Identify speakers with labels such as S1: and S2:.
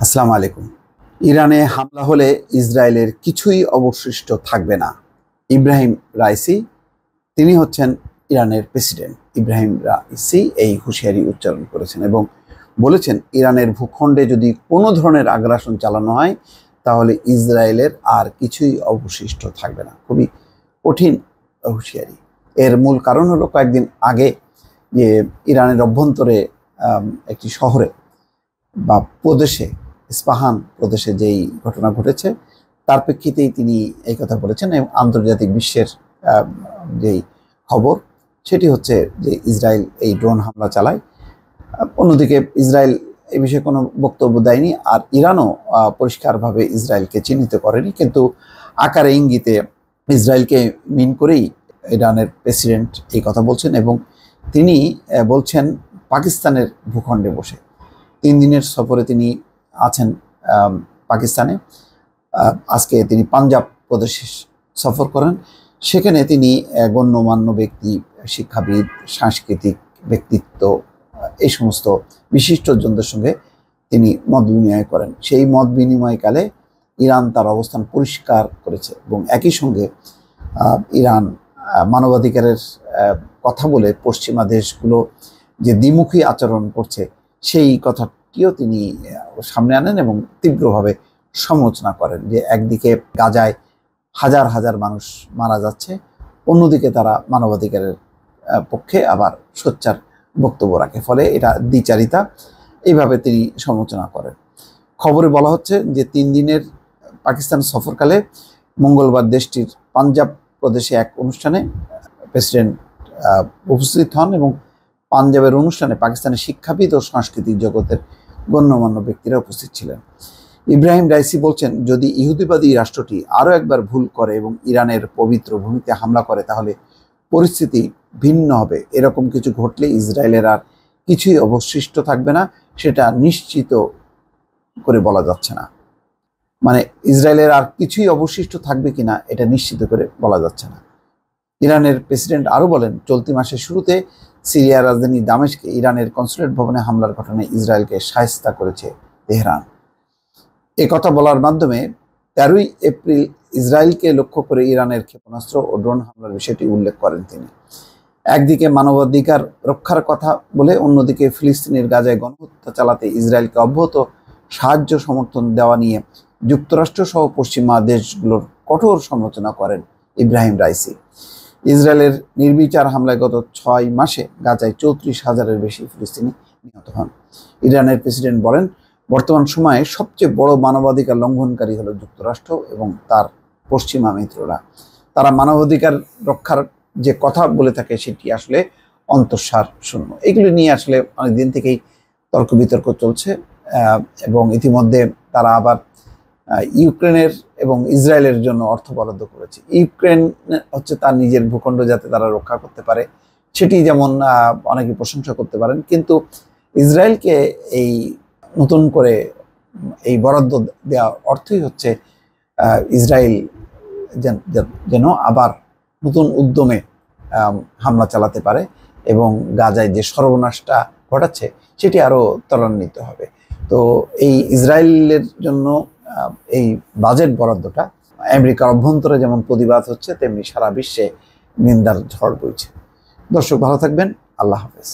S1: আসসালামু আলাইকুম। ইরানে হামলা হলে ইসরায়েলের কিছুই অবশিষ্ট থাকবে না। ইব্রাহিম রাইসি, তিনি হচ্ছেন ইরানের প্রেসিডেন্ট। ইব্রাহিম রাইসি এই হুঁশিয়ারি উচ্চারণ করেছেন এবং বলেছেন, ইরানের ভূখণ্ডে যদি কোনো ধরনের আগ্রাসন চালানো হয় তাহলে ইসরায়েলের আর কিছুই অবশিষ্ট থাকবে না। খুবই কঠিন হুঁশিয়ারি। এর মূল কারণ হলো, কয়েকদিন আগে যে ইরানের অভ্যন্তরে একটি শহরে বা প্রদেশে, ইস্পাহান প্রদেশে যেই ঘটনা ঘটেছে, তার প্রেক্ষিতেই তিনি এই কথা বলেছেন। এবং আন্তর্জাতিক বিশ্বের যেই খবর, সেটি হচ্ছে যে ইসরায়েল এই ড্রোন হামলা চালায়। অন্যদিকে ইসরায়েল এই বিষয়ে কোনো বক্তব্য দেয়নি, আর ইরানও পরিষ্কারভাবে ইসরায়েলকে চিহ্নিত করেনি, কিন্তু আকারে ইঙ্গিতে ইসরায়েলকে মিন করেই ইরানের প্রেসিডেন্ট এই কথা বলছেন। এবং তিনি বলছেন পাকিস্তানের ভূখণ্ডে বসে। 3 দিনের সফরে তিনি আছেন পাকিস্তানে। আজকে তিনি পাঞ্জাব প্রদেশে সফর করেন। সেখানে তিনি গণ্যমান্য ব্যক্তি, শিক্ষাবিদ, সাংস্কৃতিক ব্যক্তিত্ব, এই সমস্ত বিশিষ্টজনদের সঙ্গে তিনি মত বিনিময় করেন। সেই মত বিনিময়কালে ইরান তার অবস্থান পরিষ্কার করেছে এবং একই সঙ্গে ইরান মানবাধিকারের কথা বলে পশ্চিমা দেশগুলো যে দ্বিমুখী আচরণ করছে, সেই কথাটিও তিনি সামনে আনেন এবং তীব্রভাবে সমালোচনা করেন যে একদিকে গাজায় হাজার হাজার মানুষ মারা যাচ্ছে, অন্যদিকে তারা মানবাধিকারের পক্ষে আবার সোচ্চার বক্তব্য রাখে, ফলে এটা দ্বিচারিতা। এইভাবে তিনি সমালোচনা করেন। খবরে বলা হচ্ছে যে 3 দিনের পাকিস্তান সফরকালে মঙ্গলবার দেশটির পাঞ্জাব প্রদেশে এক অনুষ্ঠানে প্রেসিডেন্ট উপস্থিত হন এবং পাঞ্জাবের অনুষ্ঠানে পাকিস্তানের শিক্ষাবিদ ও সাংস্কৃতিক জগতের গণ্যমান্য ব্যক্তিরা উপস্থিত ছিলেন। ইব্রাহিম রাইসি বলছেন, যদি ইহুদিবাদী রাষ্ট্রটি আরও একবার ভুল করে এবং ইরানের পবিত্র ভূমিতে হামলা করে তাহলে পরিস্থিতি ভিন্ন হবে। এরকম কিছু ঘটলে ইসরায়েলের আর কিছুই অবশিষ্ট থাকবে না, সেটা নিশ্চিত করে বলা যাচ্ছে না। মানে ইসরায়েলের আর কিছুই অবশিষ্ট থাকবে কিনা এটা নিশ্চিত করে বলা যাচ্ছে না। ইরানের প্রেসিডেন্ট আরও বলেন, চলতি মাসের শুরুতে সিরিয়ার রাজধানী দামেস্কে ইরানের কনসুলেট ভবনে হামলার ঘটনায় ইসরায়েলকে শায়েস্তা করেছে তেহরান। এ কথা বলার মাধ্যমে 13ই এপ্রিল ইসরায়েলকে লক্ষ্য করে ইরানের ক্ষেপণাস্ত্র ও ড্রোন হামলার বিষয়টি উল্লেখ করেন তিনি। একদিকে মানবাধিকার রক্ষার কথা বলে, অন্যদিকে ফিলিস্তিনের গাজায় গণহত্যা চালাতে ইসরায়েলকে অব্যাহত সাহায্য সমর্থন দেওয়া নিয়ে যুক্তরাষ্ট্র সহ পশ্চিমা দেশগুলোর কঠোর সমালোচনা করেন ইব্রাহিম রাইসি। ইসরায়েলের নির্বিচার হামলায় গত 6 মাসে গাজায় 34,000-এর বেশি ফিলিস্তিনি নিহত হন। ইরানের প্রেসিডেন্ট বলেন, বর্তমান সময়ে সবচেয়ে বড় মানবাধিকার লঙ্ঘনকারী হলো যুক্তরাষ্ট্র এবং তার পশ্চিমা মিত্ররা। তারা মানবাধিকার রক্ষার যে কথা বলে থাকে সেটি আসলে অন্তঃসার শূন্য। এগুলি নিয়ে আসলে অনেক দিন থেকেই তর্ক বিতর্ক চলছে এবং ইতিমধ্যে তারা আবার ইউক্রেনের এবং ইসরায়েলের জন্য অর্থ বরাদ্দ করেছে। ইউক্রেন হচ্ছে তার নিজের ভূখণ্ড যাতে তারা রক্ষা করতে পারে, সেটি যেমন অনেকে প্রশংসা করতে পারেন, কিন্তু ইসরায়েলকে এই নতুন করে এই বরাদ্দ দেওয়া অর্থই হচ্ছে ইসরায়েল যেন আবার নতুন উদ্যমে হামলা চালাতে পারে এবং গাজায় যে সর্বনাশটা ঘটাচ্ছে সেটি আরও ত্বরান্বিত হবে। তো এই ইসরায়েলের জন্য এই বাজেট বরাদ্দটা আমেরিকার অভ্যন্তরে যেমন প্রতিবাদ হচ্ছে, তেমনি সারা বিশ্বে নিন্দার ঝড় বইছে। দর্শক, ভালো থাকবেন। আল্লাহ হাফেজ।